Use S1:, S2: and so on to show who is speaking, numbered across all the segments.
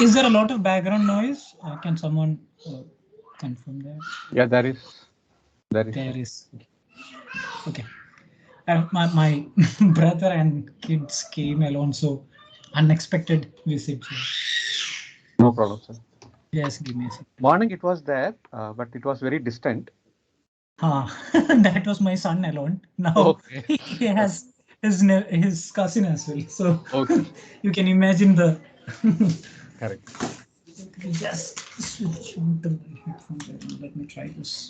S1: Is there a lot of background noise? Can someone confirm that?
S2: Yeah, there is. There is.
S1: There is. Okay. My brother and kids came alone, so unexpected visit. So
S2: No problem, sir.
S1: just give me a second.
S2: Morning it was there, but it was very distant.
S1: Ah, that was my son alone. Now
S2: Okay.
S1: he
S2: Okay.
S1: has his cousin as well. So
S2: Okay.
S1: you can imagine the.
S2: Correct.
S1: Just switch on the headphones. Let me try this.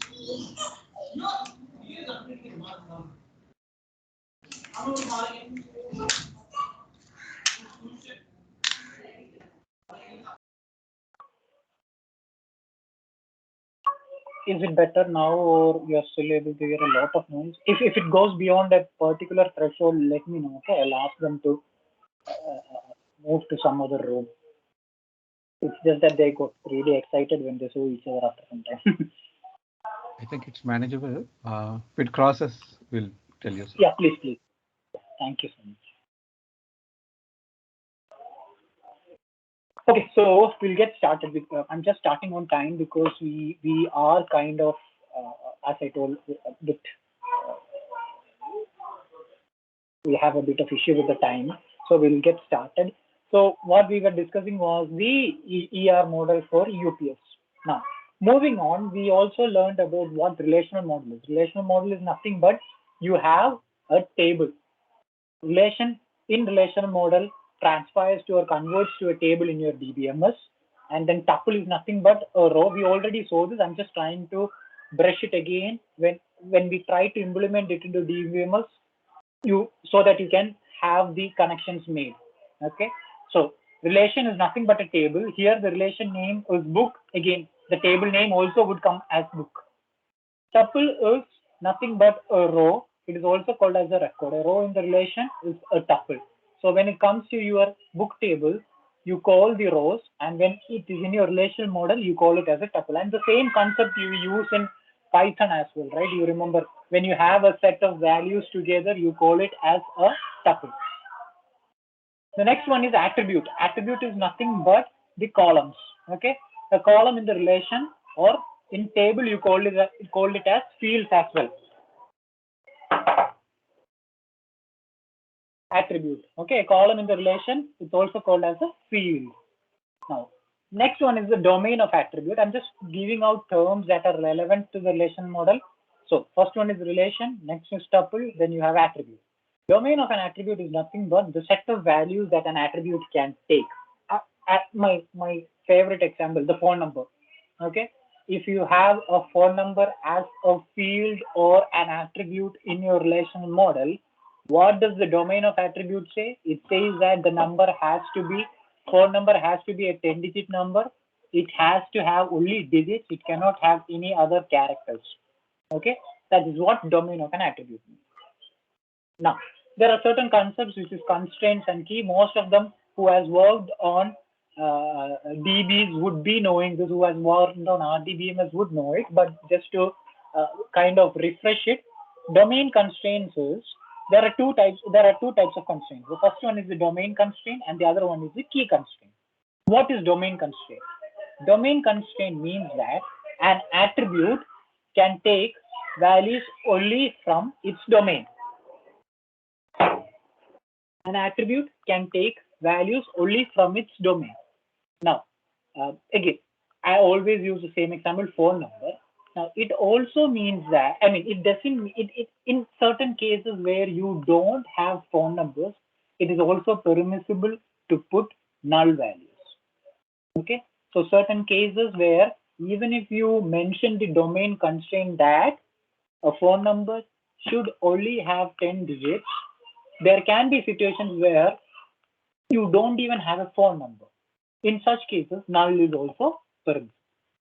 S3: Is it better now, or you're still able to hear a lot of noise? If it goes beyond a particular threshold, let me know. Okay, I'll ask them to move to some other room. It's just that they got really excited when they saw each other after some time.
S2: I think it's manageable. If it crosses, we'll tell you, sir.
S3: Yeah, please, please. Thank you so much. Okay, so we'll get started. I'm just starting on time because we are kind of, as I told, a bit we have a bit of issue with the time, so we'll get started. So what we were discussing was the ER model for UPS. Now, moving on, we also learned about what relational model is. Relational model is nothing but you have a table. Relation in relational model transpires to or converts to a table in your DBMS, and then tuple is nothing but a row. We already saw this. I'm just trying to brush it again. When we try to implement it into DBMS, you so that you can have the connections made. Okay, so relation is nothing but a table. Here the relation name is book. Again, the table name also would come as book. Tuple is nothing but a row. It is also called as a record. A row in the relation is a tuple. So when it comes to your book table, you call the rows, and when it is in your relational model, you call it as a tuple. And the same concept you use in Python as well, right? You remember when you have a set of values together, you call it as a tuple. The next one is attribute. Attribute is nothing but the columns. Okay, a column in the relation or in table you called it as fields as well. Attribute. Okay, a column in the relation it's also called as a field. Now, next one is the domain of attribute. I'm just giving out terms that are relevant to the relation model. So first one is relation, next is tuple, then you have attribute. Domain of an attribute is nothing but the set of values that an attribute can take. My favorite example, the phone number. Okay, if you have a phone number as a field or an attribute in your relational model, what does the domain of attribute say? It says that the number has to be phone number has to be a 10-digit number. It has to have only digits. It cannot have any other characters. Okay, that is what domain of an attribute means. Now, there are certain concepts which is constraints and key. Most of them who has worked on DBs would be knowing this, who has worked on RDBMS would know it, but just to kind of refresh it, domain constraints is there are two types of constraints. The first one is the domain constraint and the other one is the key constraint. What is domain constraint? Domain constraint means that an attribute can take values only from its domain. An attribute can take values only from its domain. Now, again, I always use the same example, phone number. Now, it also means that, I mean, it doesn't, in certain cases where you don't have phone numbers, it is also permissible to put null values. Okay, so certain cases where even if you mention the domain constraint that a phone number should only have 10 digits, there can be situations where you don't even have a phone number. In such cases, null is also permissible.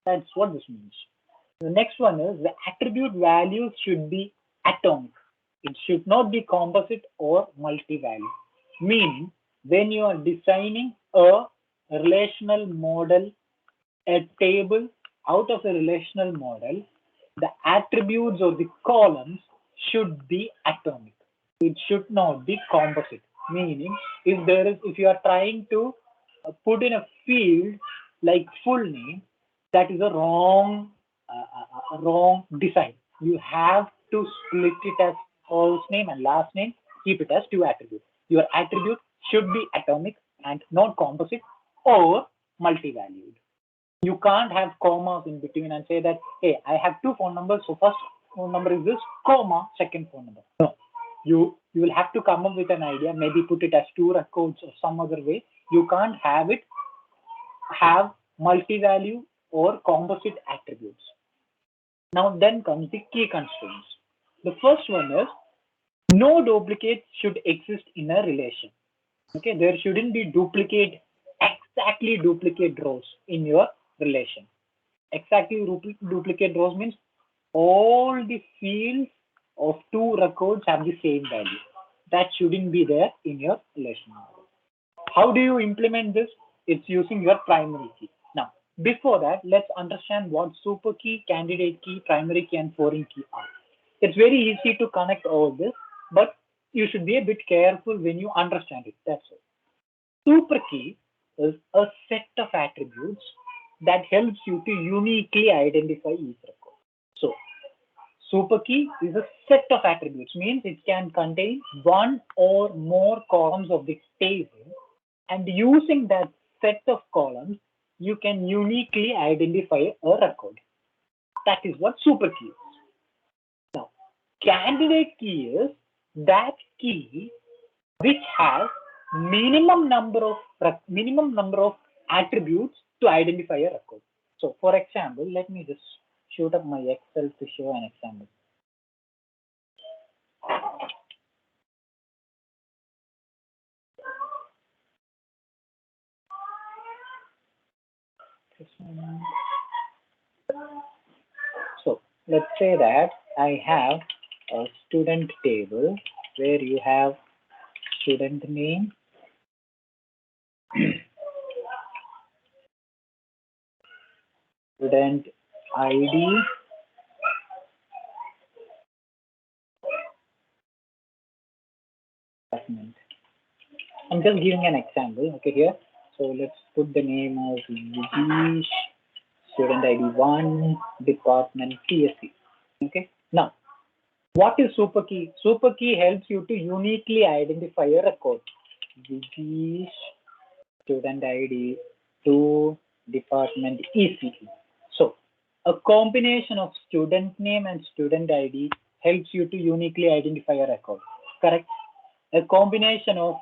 S3: That's what this means. The next one is the attribute values should be atomic. It should not be composite or multi-value. Meaning, when you are designing a relational model, a table out of a relational model, the attributes or the columns should be atomic. It should not be composite. Meaning, if you are trying to put in a field like full name, that is a wrong design. You have to split it as first name and last name, keep it as two attributes. Your attribute should be atomic and not composite or multi-valued. You can't have commas in between and say that, hey, I have two phone numbers, so first phone number is this, comma, second phone number. No, you will have to come up with an idea, maybe put it as two records or some other way. You can't have it have multi-value or composite attributes. Now then comes the key constraints. The first one is no duplicates should exist in a relation. Okay, there shouldn't be exactly duplicate rows in your relation. Exactly duplicate rows means all the fields of two records have the same value. That shouldn't be there in your relation model. How do you implement this? It's using your primary key. Now, before that, let's understand what super key, candidate key, primary key, and foreign key are. It's very easy to connect all this, but you should be a bit careful when you understand it. That's all. Super key is a set of attributes that helps you to uniquely identify each record. So, super key is a set of attributes, means it can contain one or more columns of the table, and using that set of columns, you can uniquely identify a record. That is what super key is. Now, candidate key is that key which has minimum number of attributes to identify a record. So, for example, let me just shoot up my Excel to show an example. So let's say that I have a student table where you have student name, student ID, department. I'm just giving an example, okay, here. So let's put the name of Vijesh, student ID 1, department TSC. Okay. Now, what is super key? Super key helps you to uniquely identify a record. Vijesh, student ID 2, department ECE. So, a combination of student name and student ID helps you to uniquely identify a record. Correct? A combination of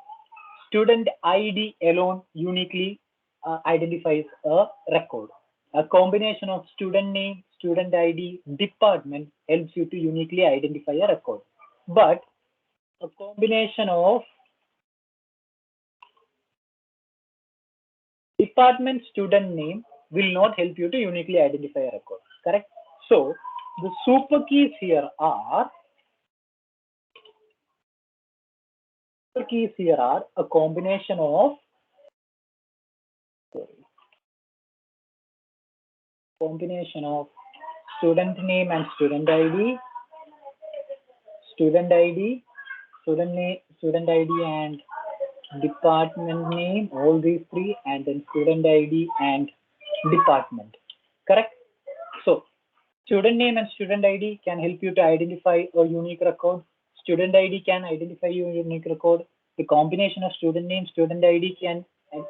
S3: student ID alone uniquely identifies a record. A combination of student name, student ID, department helps you to uniquely identify a record. But a combination of department, student name will not help you to uniquely identify a record. Correct? So the super keys here are a combination of student name and student ID, student ID, student ID and department name, all these three, and then student ID and department. Correct? So student name and student ID can help you to identify a unique record. Student ID can identify your unique record. The combination of student name, student ID can, and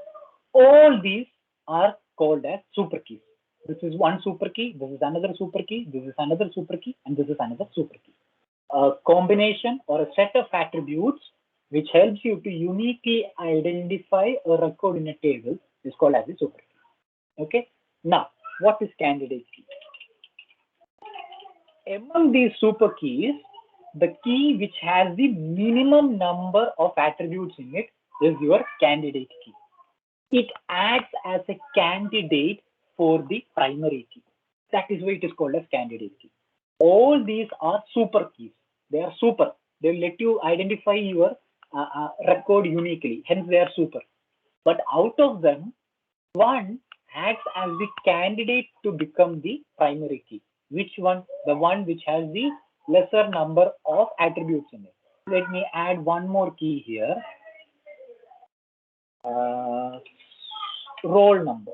S3: all these are called as super keys. This is one super key, this is another super key, this is another super key, and this is another super key. A combination or a set of attributes which helps you to uniquely identify a record in a table is called as a super key. Okay. Now, what is candidate key? Among these super keys, the key which has the minimum number of attributes in it is your candidate key. It acts as a candidate for the primary key. That is why it is called as candidate key. All these are super keys. They are super. They will let you identify your record uniquely. Hence, they are super. But out of them, one acts as the candidate to become the primary key. Which one? The one which has the lesser number of attributes in it. Let me add one more key here. roll number.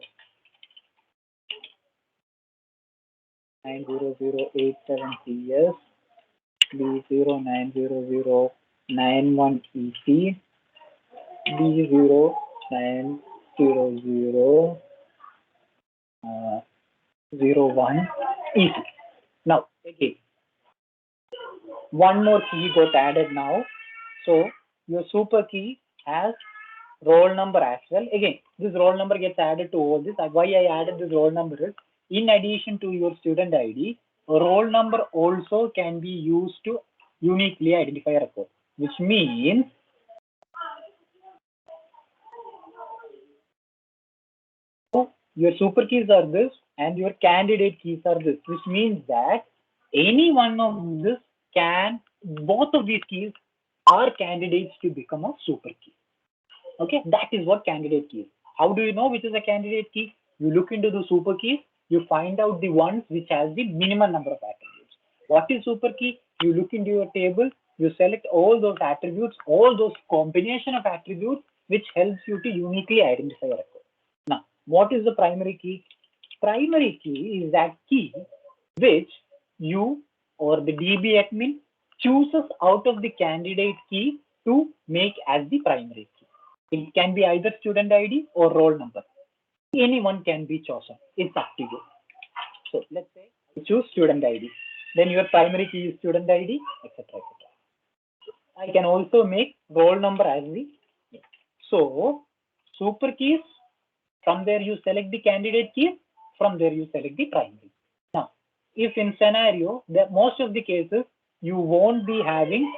S3: 90087CS, B09091EC, B09001 EC. Now again, one more key got added now. So your super key has roll number as well. Again, this roll number gets added to all this. Why I added this roll number is, in addition to your student ID, roll number also can be used to uniquely identify a record, which means your super keys are this and your candidate keys are this, which means that any one of this can, both of these keys are candidates to become a super key. Okay, that is what candidate key is. How do you know which is a candidate key? You look into the super keys, you find out the ones which has the minimum number of attributes. What is super key? You look into your table, you select all those attributes, all those combination of attributes which helps you to uniquely identify a record. Now, what is the primary key? Primary key is that key which you or the DB admin chooses out of the candidate key to make as the primary key. It can be either student ID or roll number. Anyone can be chosen. It's up to you. So let's say you choose student ID. Then your primary key is student ID, etc. etc. I can also make roll number as the. So super keys, from there you select the candidate key, from there you select the primary. Now, if in scenario, that most of the cases, you won't be having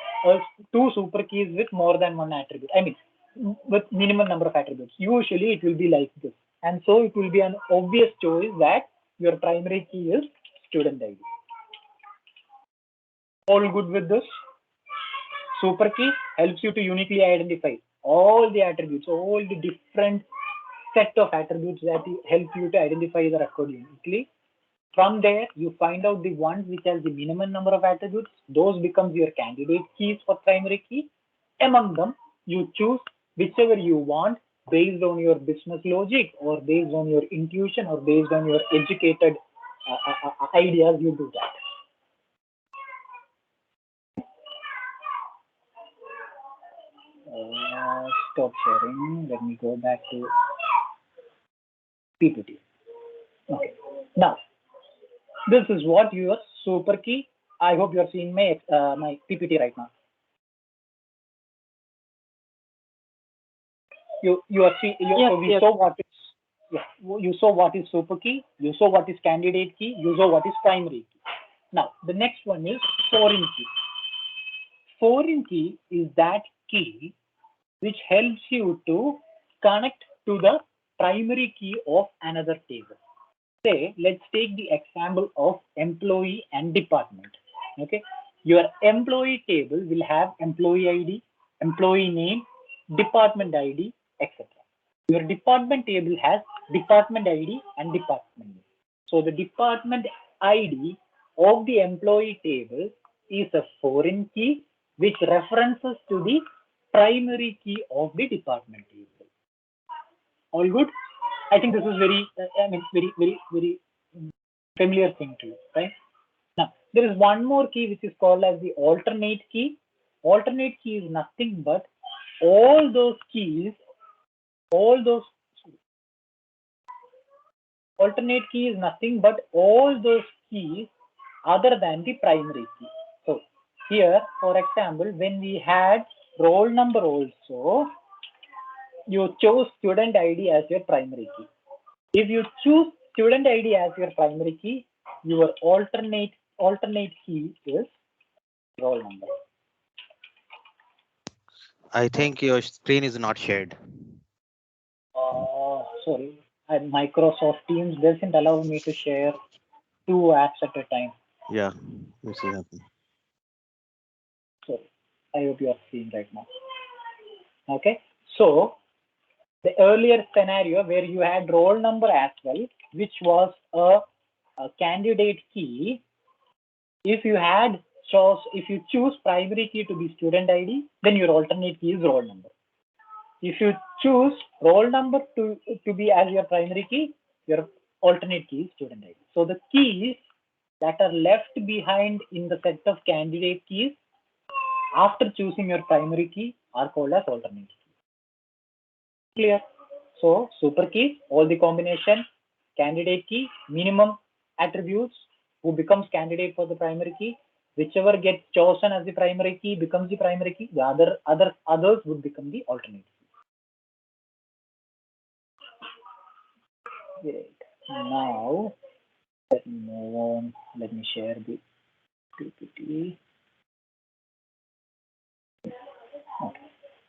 S3: two super keys with more than one attribute. I mean, with minimum number of attributes. Usually it will be like this. And so it will be an obvious choice that your primary key is student ID. All good with this? Super key helps you to uniquely identify all the attributes, all the different set of attributes that help you to identify the record uniquely. From there, you find out the ones which has the minimum number of attributes. Those becomes your candidate keys for primary key. Among them, you choose whichever you want based on your business logic or based on your intuition or based on your educated ideas, you do that. Stop sharing. Let me go back to PPT. Okay. Now, this is what your super key. I hope you are seeing my my PPT right now. You are seeing. We saw what is. Yeah, you saw what is super key. You saw what is candidate key. You saw what is primary key. Now, the next one is foreign key. Foreign key is that key which helps you to connect to the primary key of another table. Say, let's take the example of employee and department. Okay, your employee table will have employee ID, employee name, department ID, etc. Your department table has department ID and department name. So the department ID of the employee table is a foreign key which references to the primary key of the department table. All good? I think this is very, very familiar thing to you, right? Now, there is one more key which is called as the alternate key. Alternate key is nothing but all those keys, alternate key is nothing but all those keys other than the primary key. So here, for example, when we had roll number also, you chose student ID as your primary key. If you choose student ID as your primary key, your alternate key is roll number.
S4: I think your screen is not shared.
S3: Sorry, Microsoft Teams doesn't allow me to share two apps at a time.
S4: Yeah, this is happening.
S3: Sorry, I hope you are seeing right now. Okay, so the earlier scenario where you had roll number as well, which was a candidate key, if you choose primary key to be student ID, then your alternate key is roll number. If you choose roll number to be as your primary key, your alternate key is student ID. So the keys that are left behind in the set of candidate keys after choosing your primary key are called as alternate key. Clear? So super key, all the combination, candidate key, minimum attributes, who becomes candidate for the primary key, whichever gets chosen as the primary key becomes the primary key, the others would become the alternate key. Great. Now let me move on. Let me share the PPT. Okay.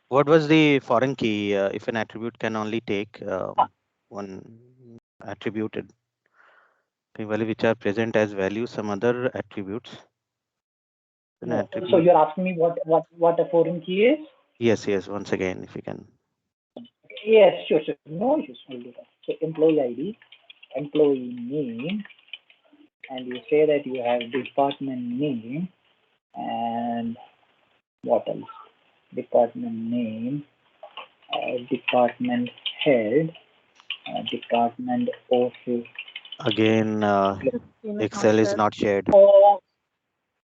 S4: What was the foreign key if an attribute can only take one attributed value which are present as values, some other attributes? An
S3: No,
S4: attribute.
S3: so you're asking me what a foreign key is?
S4: Yes, once again, if you can.
S3: Yes, sure. No issues. We'll do that. So employee ID, employee name, and you say that you have department name and what else? Department name, department head, department office.
S4: Again, Excel is not shared.
S3: Oh,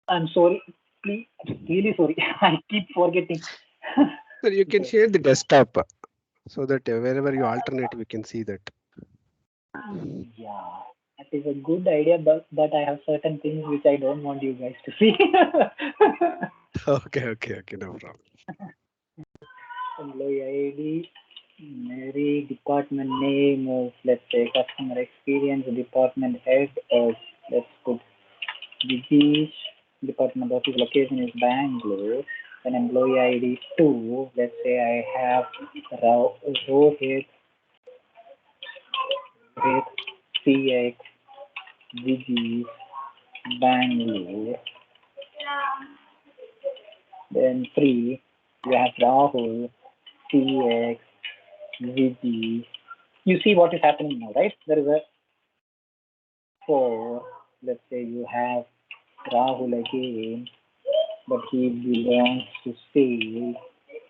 S3: I'm sorry. Please, really sorry. I keep forgetting.
S5: So you can share the desktop so that wherever you alternate, we can see that.
S3: Yeah, that is a good idea, but I have certain things which I don't want you guys to see.
S5: Okay, no problem.
S3: Employee ID, Mary, department name of, let's say, customer experience, department head of, let's put Digish, department office location is Bangalore, then employee ID 2, let's say I have Rohit, CX, Digish, Bangalore. Then 3, you have Rahul, CX, Viji. You see what is happening now, right? There is a 4. Let's say you have Rahul again, but he belongs to sales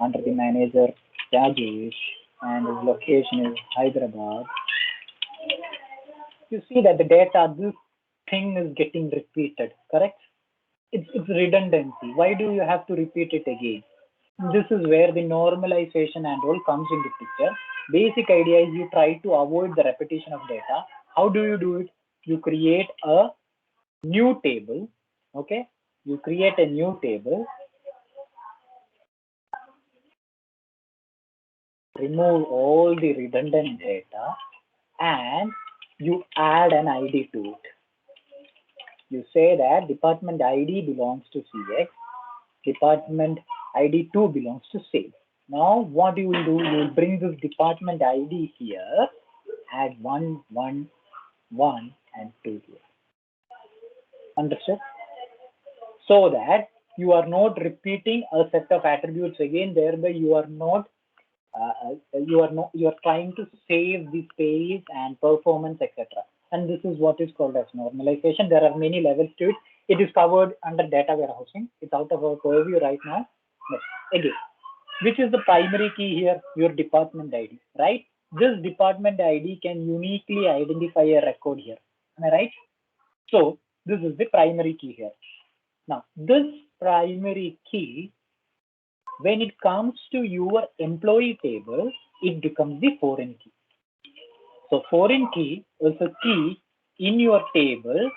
S3: under the manager Rajesh, and his location is Hyderabad. You see that the data, this thing is getting repeated, correct? It's redundancy. Why do you have to repeat it again? This is where the normalization and all comes into picture. Basic idea is you try to avoid the repetition of data. How do you do it? You create a new table. Okay, you create a new table, remove all the redundant data, and you add an ID to it. You say that department ID belongs to CX, department ID 2 belongs to sales. Now what you will do, you will bring this department ID here, add 1, 1, 1 and 2 here. Understood? So that you are not repeating a set of attributes again, thereby you are not you are trying to save the space and performance, etc. And this is what is called as normalization. There are many levels to it. It is covered under data warehousing. It's out of our purview right now. But again, which is the primary key here? Your department ID, right? This department ID can uniquely identify a record here. Am I right? So this is the primary key here. Now, this primary key, when it comes to your employee table, it becomes the foreign key. So foreign key is a key in your table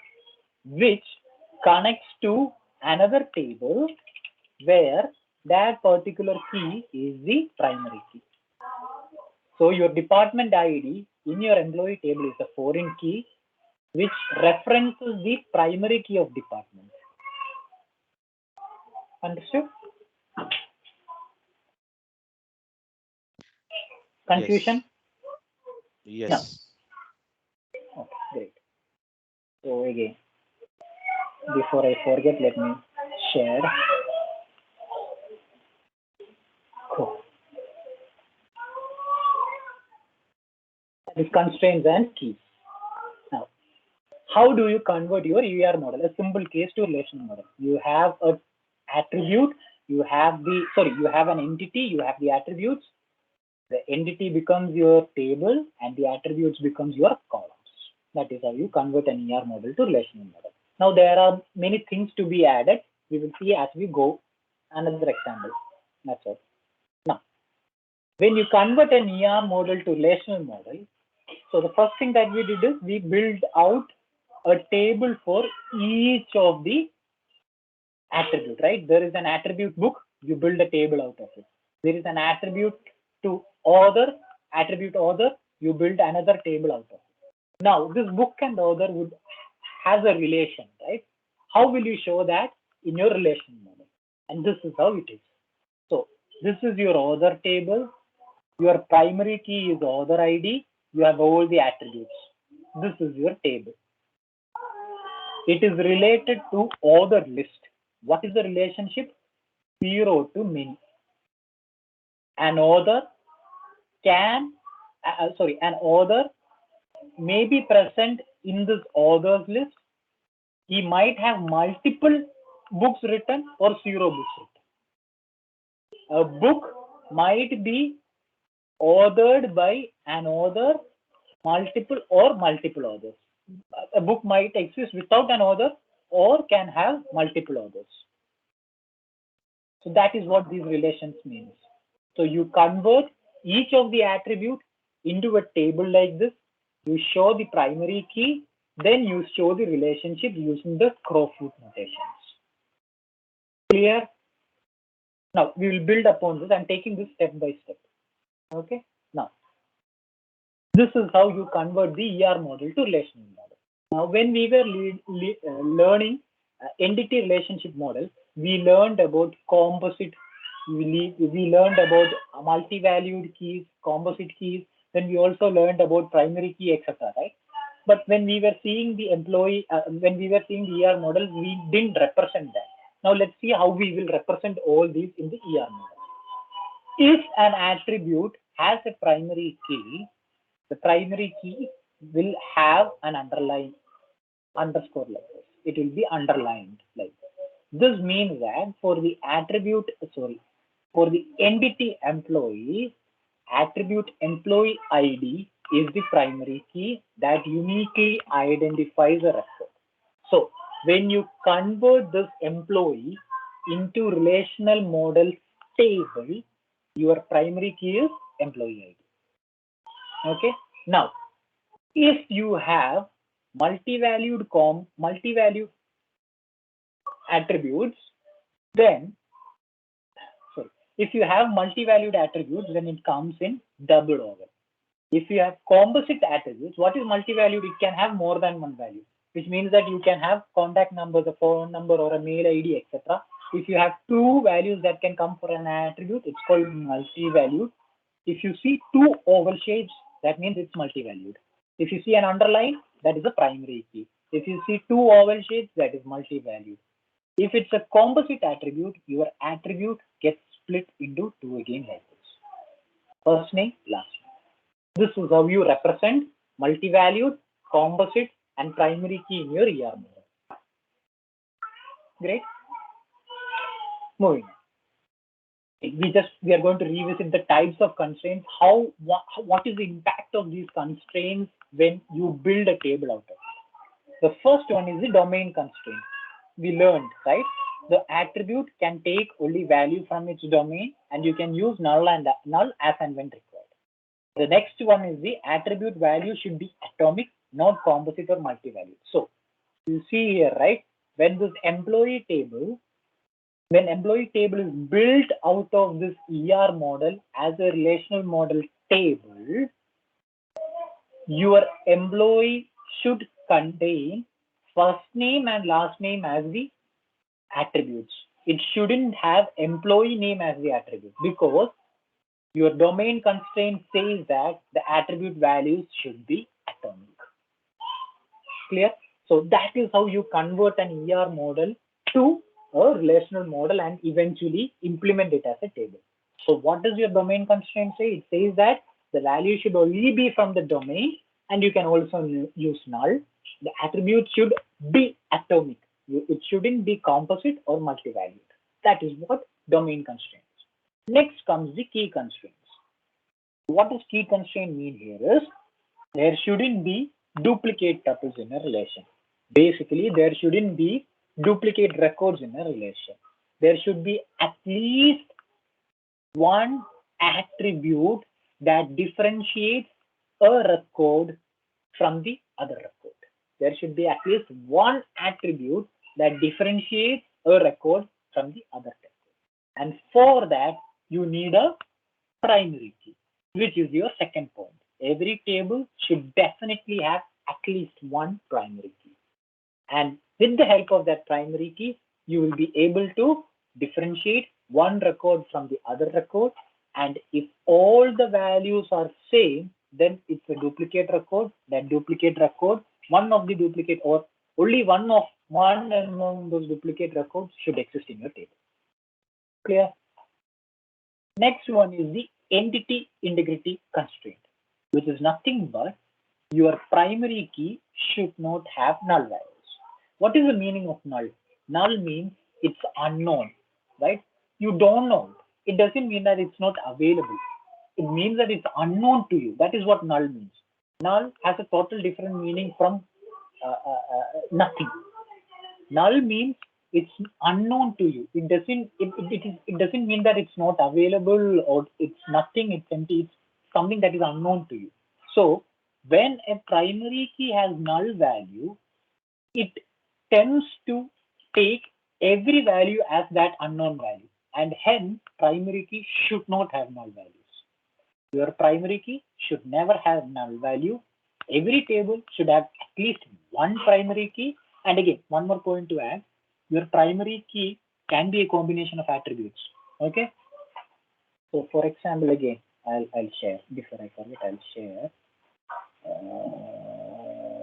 S3: which connects to another table where that particular key is the primary key. So your department ID in your employee table is a foreign key which references the primary key of department. Understood? Confusion?
S4: Yes.
S3: No. Okay, great. So again, before I forget, let me share. Cool. The constraints and keys. Now, how do you convert your UR model, a simple case to relational model? You have an attribute, you have an entity, you have the attributes, The entity becomes your table and the attributes becomes your columns. That is how you convert an ER model to relational model. Now there are many things to be added. We will see as we go. Another example. That's all. Now, when you convert an ER model to relational model, so the first thing that we did is we build out a table for each of the attribute, right? There is an attribute book, you build a table out of it. There is an attribute to author, attribute author, you build another table out of it. Now, this book and author would has a relation, right? How will you show that in your relation model? And this is how it is. So this is your author table. Your primary key is author ID. You have all the attributes. This is your table. It is related to author list. What is the relationship? 0 to many. An author can, an author may be present in this authors list. He might have multiple books written or 0 books written. A book might be authored by an author, multiple authors. A book might exist without an author or can have multiple authors. So that is what these relations means. So you convert each of the attribute into a table like this. You show the primary key, then you show the relationship using the Crowfoot notations. Clear? Now we will build upon this. I'm taking this step by step. Okay. Now this is how you convert the ER model to relational model. Now when we were learning entity relationship model, we learned about composite. We learned about multi-valued keys, composite keys. Then we also learned about primary key, etc. Right? But when we were seeing the when we were seeing the ER model, we didn't represent that. Now let's see how we will represent all these in the ER model. If an attribute has a primary key, the primary key will have an underscore like this. It will be underlined like this. This means that for the for the entity employee, attribute employee ID is the primary key that uniquely identifies a record. So when you convert this employee into relational model table, your primary key is employee ID. Okay. Now, if you have multi-valued attributes, then if you have multi-valued attributes, then it comes in double over. If you have composite attributes, what is multi-valued? It can have more than one value, which means that you can have contact numbers, a phone number, or a mail ID, etc. If you have 2 values that can come for an attribute, it's called multi-valued. If you see 2 oval shapes, that means it's multi-valued. If you see an underline, that is a primary key. If you see 2 oval shapes, that is multi-valued. If it's a composite attribute, your attribute gets split into 2 again like this. First name, last name. This is how you represent multi-valued, composite, and primary key in your ER model. Great. Moving on. We are going to revisit the types of constraints. What is the impact of these constraints when you build a table out of it? The first one is the domain constraint. We learned, right? The attribute can take only value from its domain, and you can use null as and when required. The next one is the attribute value should be atomic, not composite or multi-valued. So you see here, right? When this employee table is built out of this ER model as a relational model table, your employee should contain first name and last name as the attributes. It shouldn't have employee name as the attribute, because your domain constraint says that the attribute values should be atomic. Clear? So that is how you convert an ER model to a relational model and eventually implement it as a table. So what does your domain constraint say? It says that the value should only be from the domain, and you can also use null. The attribute should be atomic. It shouldn't be composite or multi-valued. That is what domain constraints. Next comes the key constraints. What does key constraint mean here is there shouldn't be duplicate tuples in a relation. Basically, there shouldn't be duplicate records in a relation. There should be at least one attribute that differentiates a record from the other record. There should be at least one attribute that differentiates a record from the other record. And for that, you need a primary key, which is your second point. Every table should definitely have at least one primary key. And with the help of that primary key, you will be able to differentiate one record from the other record. And if all the values are same, then it's a duplicate record. That duplicate record, one of the duplicate or only one among those duplicate records should exist in your table. Clear? Next one is the entity integrity constraint, which is nothing but your primary key should not have null values. What is the meaning of null? Null means it's unknown, right? You don't know it. It doesn't mean that it's not available. It means that it's unknown to you. That is what null means. Null has a total different meaning from nothing. Null means it's unknown to you. It doesn't mean that it's not available or it's nothing, it's empty. It's something that is unknown to you. So when a primary key has null value, it tends to take every value as that unknown value, and hence primary key should not have null values. Your primary key should never have null value. Every table should have at least one primary key. And again, one more point to add, your primary key can be a combination of attributes. Okay. So for example, again, I'll share, before I forget, I'll share.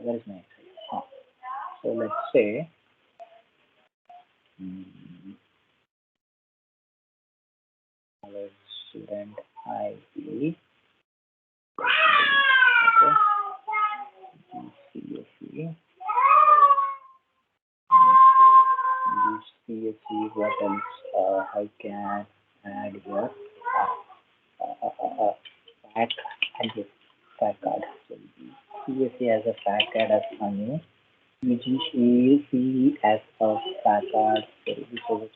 S3: Where is my Excel? So let's say student ID. Okay. CSE. CSE. What else? I can add here. Fact card. So CSE as a fact card as funny. EGC as a fact card. So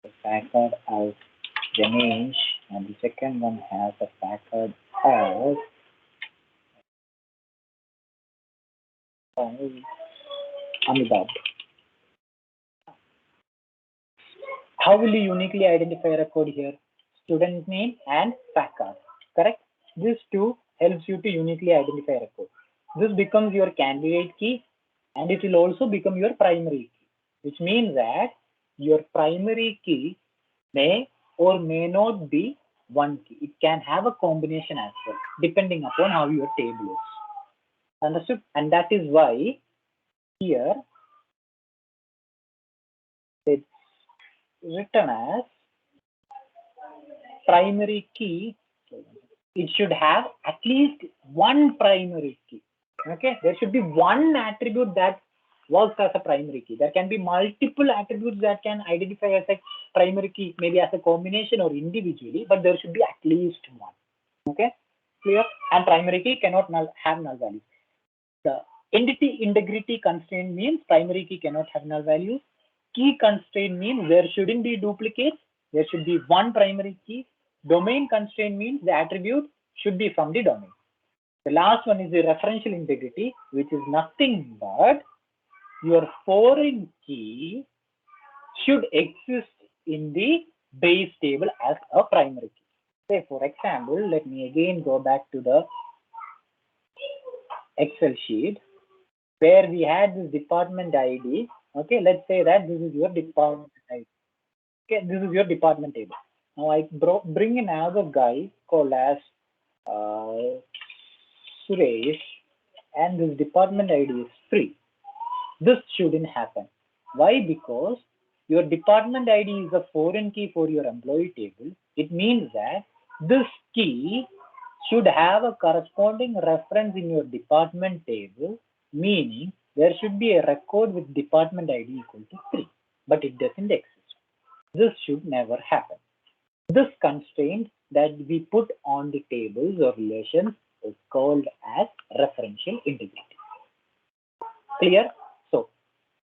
S3: the fact card as Ganesh, and the second one has a fact card as Amitabh. How will you uniquely identify a record here? Student name and fact card, correct? This two helps you to uniquely identify a record. This becomes your candidate key, and it will also become your primary key, which means that your primary key may or may not be one key. It can have a combination as well, depending upon how your table is. Understood? And that is why here it's written as primary key. It should have at least one primary key. Okay, there should be one attribute that works as a primary key. There can be multiple attributes that can identify as a primary key, maybe as a combination or individually, but there should be at least one. Okay, clear? And primary key cannot have null values. The entity integrity constraint means primary key cannot have null values. Key constraint means there shouldn't be duplicates. There should be one primary key. Domain constraint means the attribute should be from the domain. The last one is the referential integrity, which is nothing but your foreign key should exist in the base table as a primary key. Say, for example, let me again go back to the Excel sheet where we had this department ID. Okay, let's say that this is your department ID. Okay, this is your department table. Now I bring in another guy called as Suresh, and this department ID is free. This shouldn't happen. Why? Because your department ID is a foreign key for your employee table. It means that this key should have a corresponding reference in your department table, meaning there should be a record with department ID equal to 3, but it doesn't exist. This should never happen. This constraint that we put on the tables or relations is called as referential integrity. Clear? So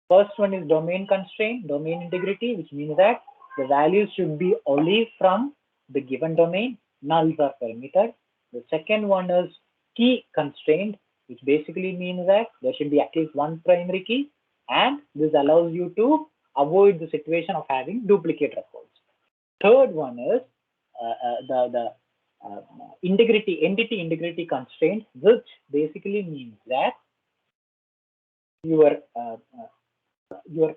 S3: first one is domain constraint, domain integrity, which means that the values should be only from the given domain, nulls are permitted. The second one is key constraint, which basically means that there should be at least one primary key, and this allows you to avoid the situation of having duplicate records. Third one is the entity integrity constraint, which basically means that your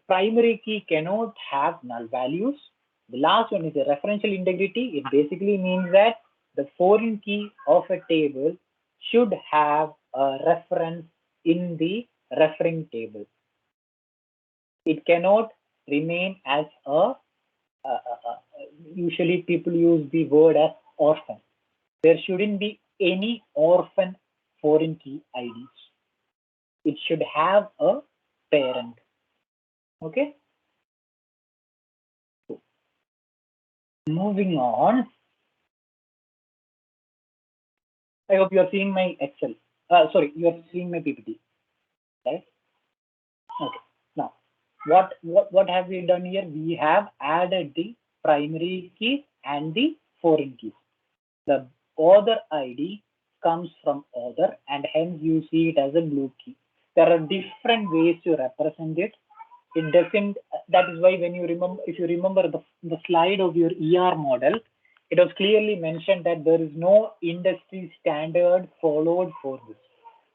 S3: primary key cannot have null values. The last one is the referential integrity. It basically means that the foreign key of a table should have a reference in the referring table. It cannot remain as a usually people use the word as orphan. There shouldn't be any orphan foreign key IDs. It should have a parent. Okay. So, moving on. I hope you are seeing my Excel. Sorry, you are seeing my PPT. Right? Okay. Now, what have we done here? We have added the primary keys and the foreign keys. The author ID comes from author, and hence you see it as a blue key. There are different ways to represent it. It doesn't. That is why when you remember, if you remember the slide of your ER model, it was clearly mentioned that there is no industry standard followed for this.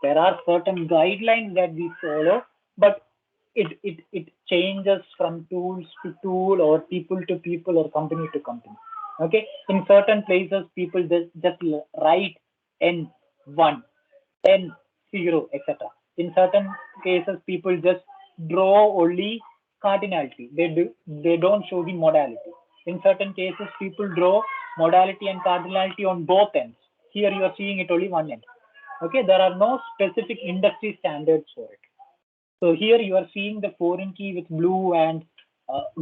S3: There are certain guidelines that we follow, but it changes from tools to tool or people to people or company to company. Okay, in certain places people just write N1, N0, etc. In certain cases people just draw only cardinality. They don't show the modality. In certain cases people draw modality and cardinality on both ends. Here you are seeing it only one end. Okay, there are no specific industry standards for it. So here you are seeing the foreign key with blue and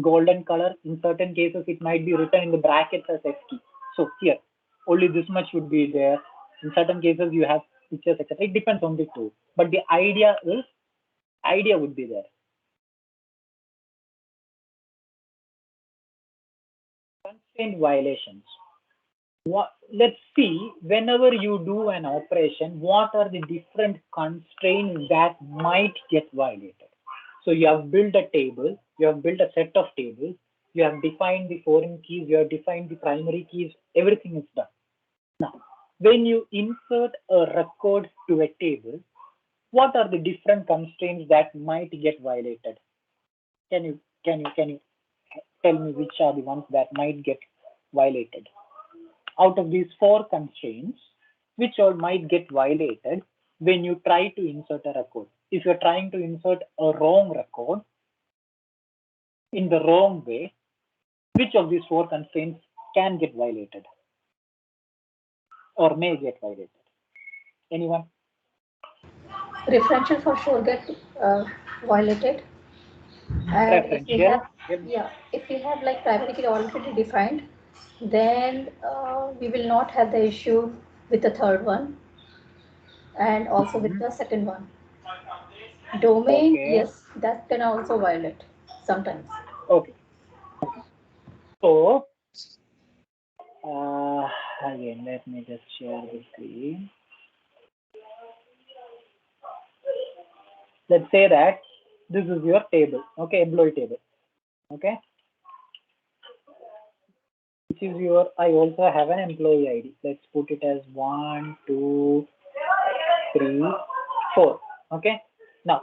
S3: golden color. In certain cases, it might be written in the brackets as F key. So here, only this much would be there. In certain cases, you have pictures, etc. It depends on the tool, but the idea would be there. Constraint violations. Let's see, whenever you do an operation, what are the different constraints that might get violated? So you have built a table, you have built a set of tables, you have defined the foreign keys, you have defined the primary keys, everything is done. Now, when you insert a record to a table, what are the different constraints that might get violated? Can you tell me which are the ones that might get violated? Out of these four constraints, which all might get violated when you try to insert a record? If you're trying to insert a wrong record in the wrong way, which of these four constraints can get violated or may get violated? Anyone?
S6: Referential for sure get violated. And if we have, if we have like primary key already defined, then we will not have the issue with the third one and also with the second one. Domain, yes, that can also violate sometimes.
S3: Okay. So again, let me just share the screen. Let's say that this is your table, okay, employee table, okay. Which is your, I also have an employee ID. Let's put it as 1, 2, 3, 4. Okay. Now,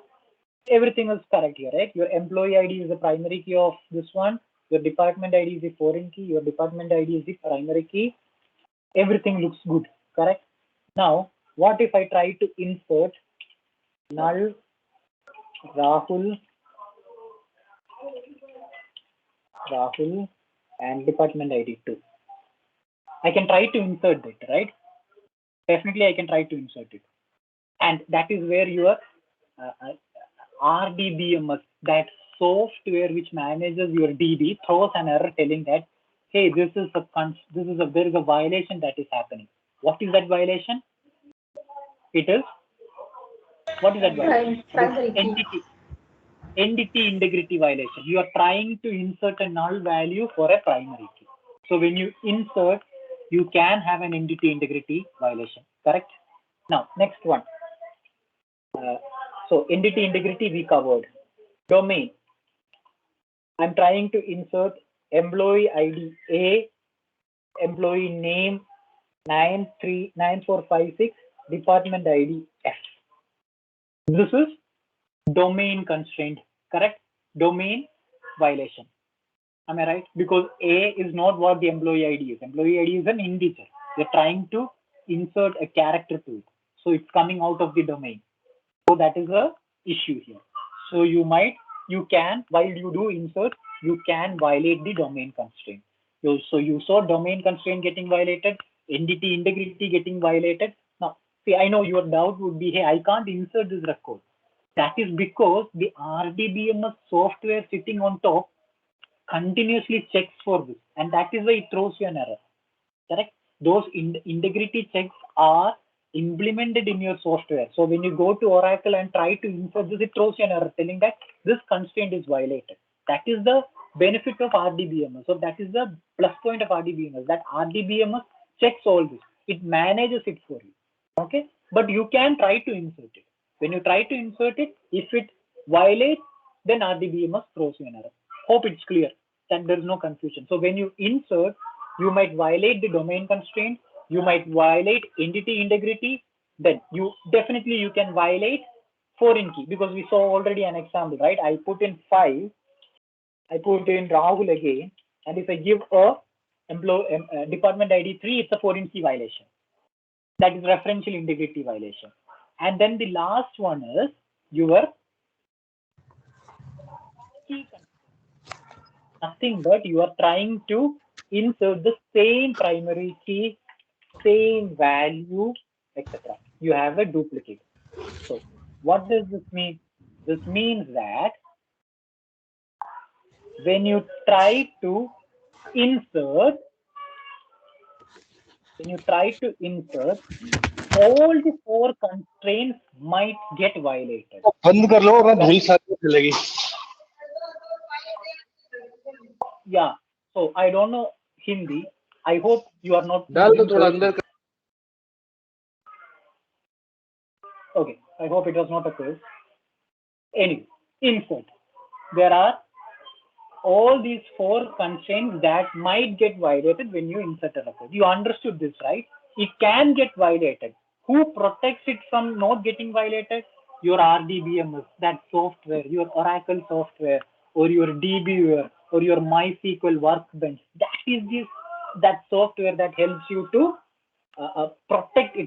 S3: everything is correct here, right? Your employee ID is the primary key of this one. Your department ID is the foreign key. Your department ID is the primary key. Everything looks good, correct? Now, what if I try to insert null Rahul and department ID too? I can try to insert it, right? Definitely I can try to insert it. And that is where your RDBMS, that software which manages your DB, throws an error telling that hey, there is a violation that is happening. What is that violation? It is, what is that violation?
S6: Primary key.
S3: Entity integrity violation. You are trying to insert a null value for a primary key. So when you insert, you can have an entity integrity violation, correct? Now, next one. So entity integrity we covered. Domain. I'm trying to insert employee ID A, employee name 939456, department ID F. This is domain constraint, correct? Domain violation. Am I right? Because A is not what the employee ID is. Employee ID is an integer. You're trying to insert a character to it. So it's coming out of the domain. So that is a issue here. So you can, while you do insert, you can violate the domain constraint. So you saw domain constraint getting violated, entity integrity getting violated. Now, see, I know your doubt would be, hey, I can't insert this record. That is because the RDBMS software sitting on top continuously checks for this, and that is why it throws you an error. Correct? Those integrity checks are implemented in your software. So when you go to Oracle and try to insert this, it throws you an error telling that this constraint is violated. That is the benefit of RDBMS. So that is the plus point of RDBMS, that RDBMS checks all this. It manages it for you. Okay, but you can try to insert it. When you try to insert it, if it violates, then RDBMS throws you an error. Hope it's clear that there is no confusion. So when you insert, you might violate the domain constraint, you might violate entity integrity, then you can violate foreign key, because we saw already an example, right? I put in 5, I put in Rahul again, and if I give a department ID 3, it's a foreign key violation. That is referential integrity violation. And then the last one is your key constraint. Nothing but you are trying to insert the same primary key, same value, etc. You have a duplicate. So what does this mean? This means that when you try to insert, all the 4 constraints might get violated. Yeah. So I don't know Hindi. I hope you are not. Okay. I hope it was not a quiz. Anyway, insert. There are all these 4 constraints that might get violated when you insert a record. You understood this, right? It can get violated. Who protects it from not getting violated? Your RDBMS, that software, your Oracle software, or your DBWare, or your MySQL Workbench. That is that software that helps you to protect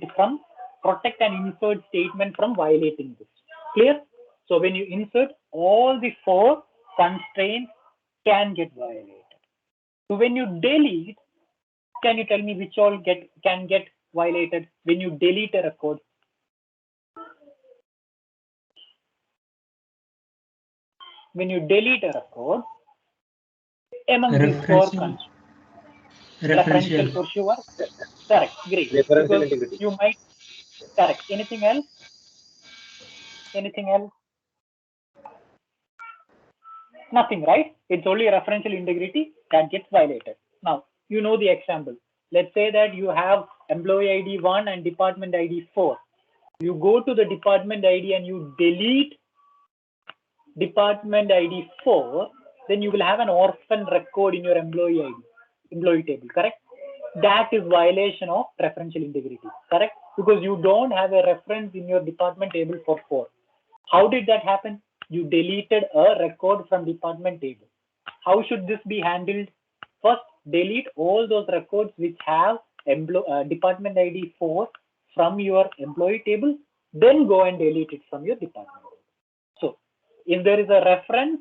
S3: and insert statement from violating this. Clear? So when you insert, all the 4 constraints can get violated. So when you delete, can you tell me which all can get violated when you delete a record? When you delete a record, among these 4 constraints, referential for sure. Correct. Great. Because you might. Correct. Anything else? Anything else? Nothing, right? It's only referential integrity that gets violated. Now, you know the example. Let's say that you have employee ID 1 and department ID 4. You go to the department ID and you delete department ID 4, then you will have an orphan record in your employee table, correct? That is violation of referential integrity, correct? Because you don't have a reference in your department table for 4. How did that happen? You deleted a record from department table. How should this be handled? First, delete all those records which have department ID 4 from your employee table, then go and delete it from your department table. So, if there is a reference,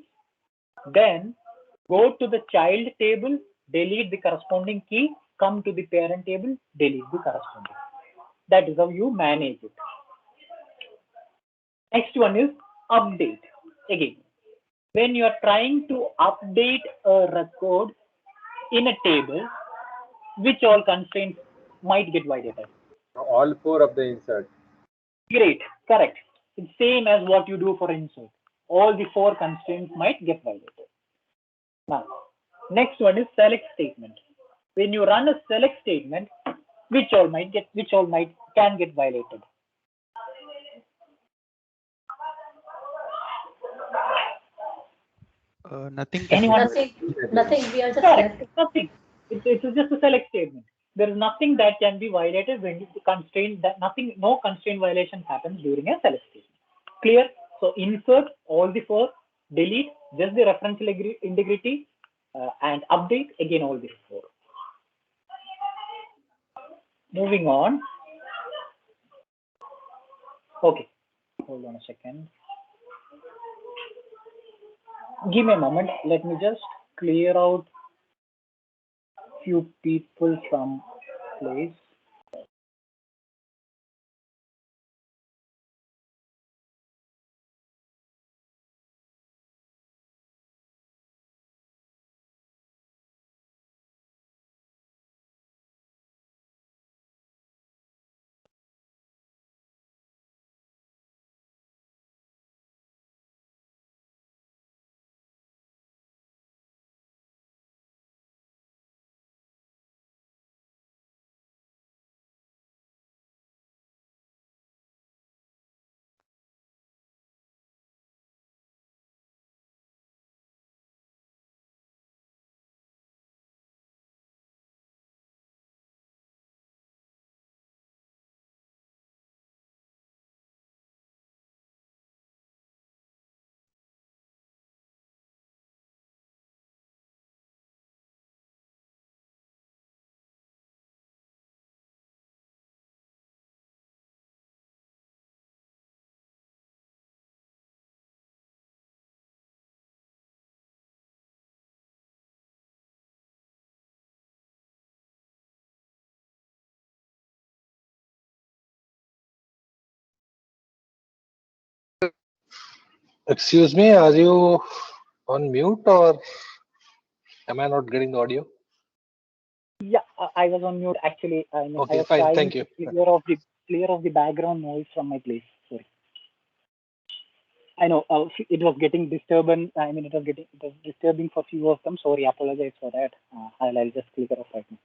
S3: then go to the child table, delete the corresponding key, come to the parent table, delete the corresponding. That is how you manage it. Next one is update. Again, when you are trying to update a record, in a table, which all constraints might get violated?
S7: All 4 of the insert.
S3: Great, correct. It's same as what you do for insert. All the 4 constraints might get violated. Now, next one is select statement. When you run a select statement, which all can get violated?
S2: Nothing.
S3: Anyone?
S6: Nothing. We are just
S3: Correct. Nothing. It's just a select statement. There is nothing that can be violated when you constrain that. No constraint violation happens during a select statement. Clear? So insert all the 4, delete just the referential integrity, and update again all the 4. Moving on. Okay. Hold on a second. Give me a moment. Let me just clear out few people from place.
S7: Excuse me, are you on mute or am I not getting the audio?
S3: Yeah, I was on mute actually. I mean,
S7: Okay,
S3: I was
S7: fine,
S3: trying
S7: thank
S3: to
S7: you.
S3: clear off the background noise from my place. Sorry. I know it was getting disturbing. I mean, it was disturbing for few of them. Sorry, apologize for that. I'll just clear off right now.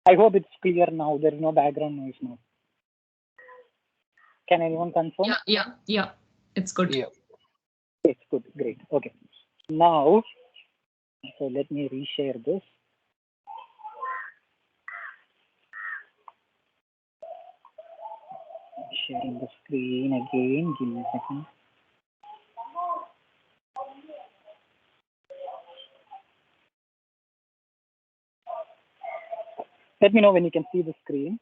S3: I hope it's clear now. There is no background noise now. Can anyone confirm?
S8: Yeah. It's good.
S7: Yeah.
S3: It's good. Great. Okay. Now, so let me reshare this. Sharing the screen again. Give me a second. Let me know when you can see the screen.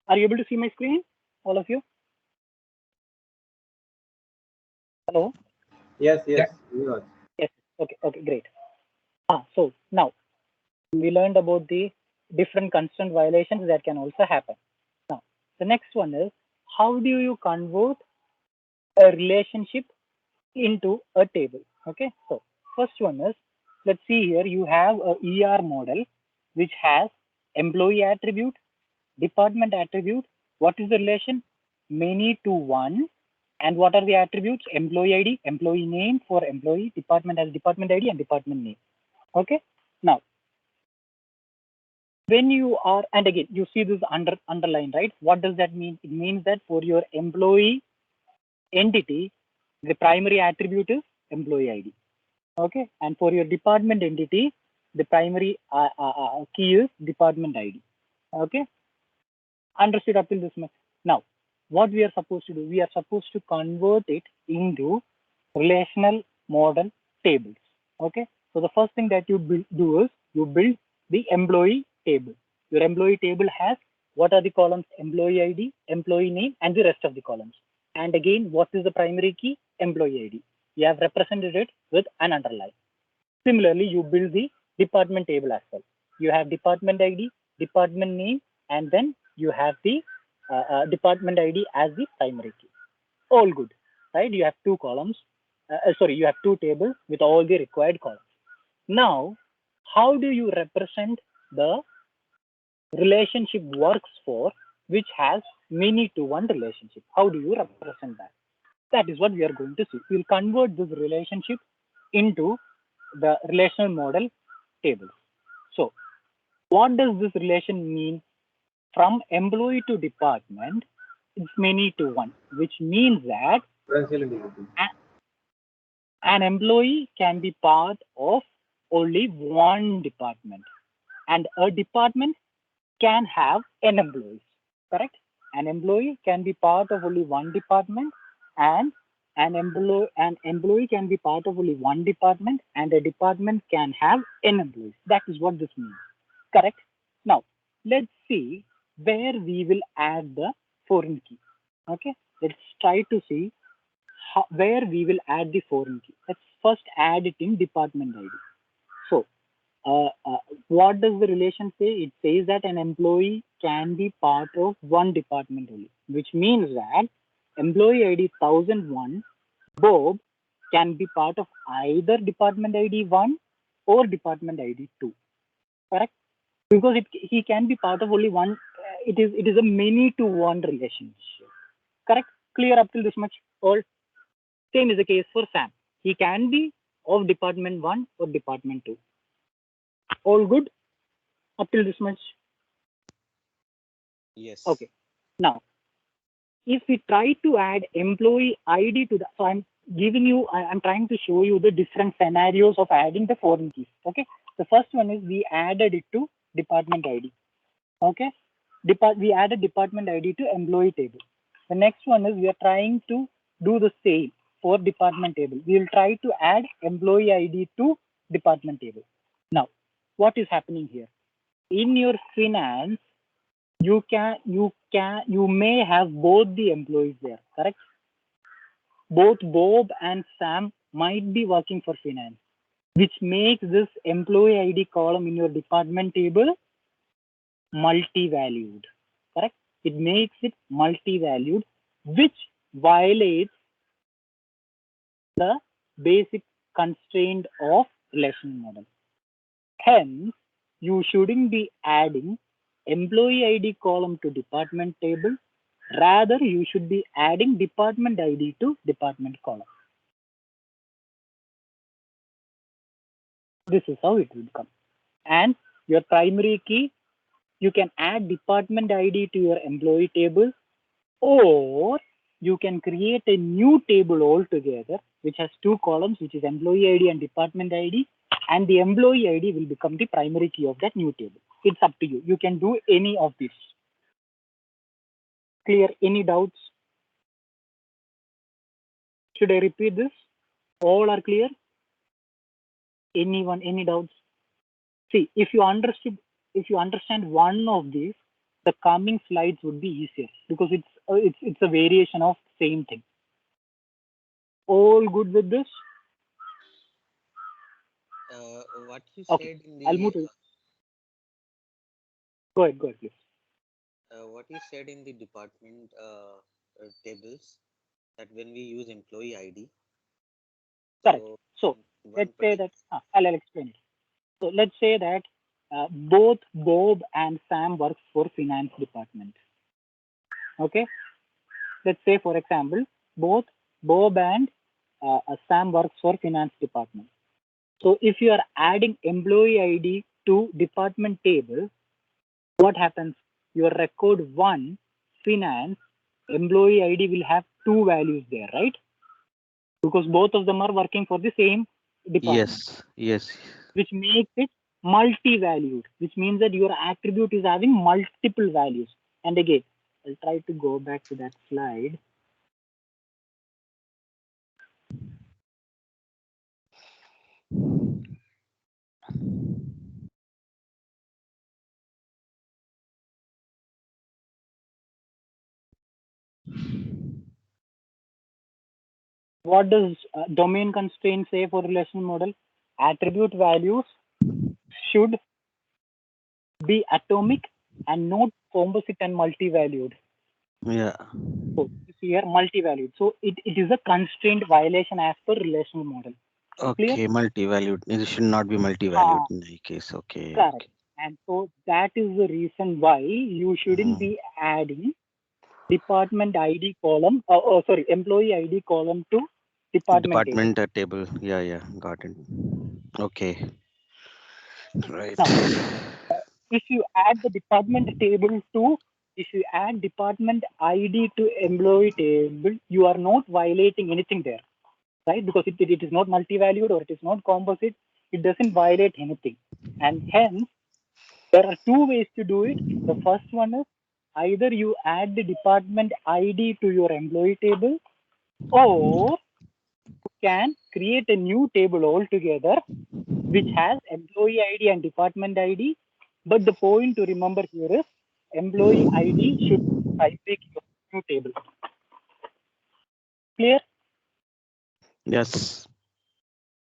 S3: Are you able to see my screen, all of you? Hello?
S7: Yes.
S3: Yes. Okay, great. So now we learned about the different constraint violations that can also happen. Now, the next one is, how do you convert a relationship into a table? Okay, so first one is, let's see here, you have a ER model which has employee attribute, department attribute. What is the relation? Many to one. And what are the attributes? Employee ID, employee name for employee, department has department ID and department name. Okay. Now, when you are, and again, you see this underline, right? What does that mean? It means that for your employee entity, the primary attribute is employee ID. Okay. And for your department entity, the primary key is department ID. Okay. Understood up till this much. Now, what we are supposed to do? We are supposed to convert it into relational model tables. Okay. So the first thing that you do is you build the employee table. Your employee table has what are the columns? Employee ID, employee name, and the rest of the columns. And again, what is the primary key? Employee ID. You have represented it with an underline. Similarly, you build the department table as well. You have department ID, department name, and then you have the department ID as the primary key. All good, right? You have two columns. You have two tables with all the required columns. Now, how do you represent the relationship works for which has many to one relationship? How do you represent that? That is what we are going to see. We'll convert this relationship into the relational model table. So what does this relation mean? From employee to department, it's many to one, which means that an employee can be part of only one department, and a department can have n employees, correct? An employee can be part of only one department, and an employee can be part of only one department, and a department can have n employees. That is what this means, correct? Now, let's see where we will add the foreign key. Okay, let's try to see where we will add the foreign key. Let's first add it in department ID. So, what does the relation say? It says that an employee can be part of one department only, which means that employee ID 1001 Bob can be part of either department ID 1 or department ID 2, correct? Because he can be part of only one. It is a many to one relationship, correct? Clear up till this much? All same is the case for Sam. He can be of department 1 or department 2. All good up till this much?
S4: Yes.
S3: Okay. Now, if we try to add employee ID to that, so I'm trying to show you the different scenarios of adding the foreign keys. Okay. The first one is we added it to department ID. Okay. We added department ID to employee table. The next one is we are trying to do the same for department table. We will try to add employee ID to department table. Now, what is happening here? In your finance, you may have both the employees there, correct? Both Bob and Sam might be working for finance, which makes this employee ID column in your department table multi-valued, correct? It makes it multi-valued, which violates the basic constraint of relational model. Hence, you shouldn't be adding employee ID column to department table. Rather, you should be adding department ID to department column. This is how it will come. And your primary key, you can add department ID to your employee table, or you can create a new table altogether, which has two columns, which is employee ID and department ID, and the employee ID will become the primary key of that new table. It's up to you. You can do any of this. Clear? Any doubts? Should I repeat this? All are clear? Anyone, any doubts? See, if you understand one of these, the coming slides would be easier because it's a variation of same thing. All good with this?
S4: What you
S3: Okay,
S4: said in the
S3: I'll move to Go ahead, please.
S4: what you said in the department tables, that when we use employee ID.
S3: Correct. So let's say that I'll explain it. So let's say that both Bob and Sam work for finance department. Okay. Let's say, for example, both Bob and Sam works for finance department. So if you are adding employee ID to department table, what happens? Your record 1 finance employee ID will have 2 values there, right? Because both of them are working for the same department.
S4: Yes.
S3: Which makes it multi-valued, which means that your attribute is having multiple values. And again, I'll try to go back to that slide. What does domain constraint say for relational model? attribute values should be atomic and not composite and multi-valued.
S4: Yeah.
S3: So you see here multi-valued. So it is a constraint violation as per relational model. Clear?
S4: Okay, multi-valued. It should not be multi-valued in any case. Okay.
S3: Correct.
S4: Okay.
S3: And so that is the reason why you shouldn't be adding department ID column, employee ID column to department table.
S4: Department table. Yeah, got it. Okay. Right.
S3: Now, if you add the department table to, if you add department ID to employee table, you are not violating anything there, right? Because it is not multi-valued or it is not composite. It doesn't violate anything. And hence, there are two ways to do it. The first one is either you add the department ID to your employee table, or you can create a new table altogether which has employee ID and department ID. But the point to remember here is employee ID should type your new table. Clear?
S4: Yes.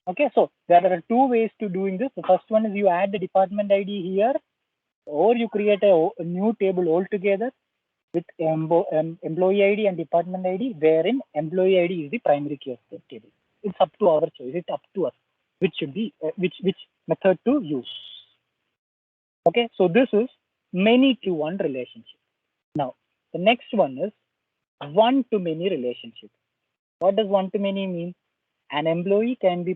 S3: Okay, so there are two ways to doing this. The first one is you add the department ID here, or you create a new table altogether with employee ID and department ID, wherein employee ID is the primary key of the table. It's up to our choice. It's up to us which should be which method to use. Okay, so this is many to one relationship. Now, the next one is one to many relationship. What does one to many mean? An employee can be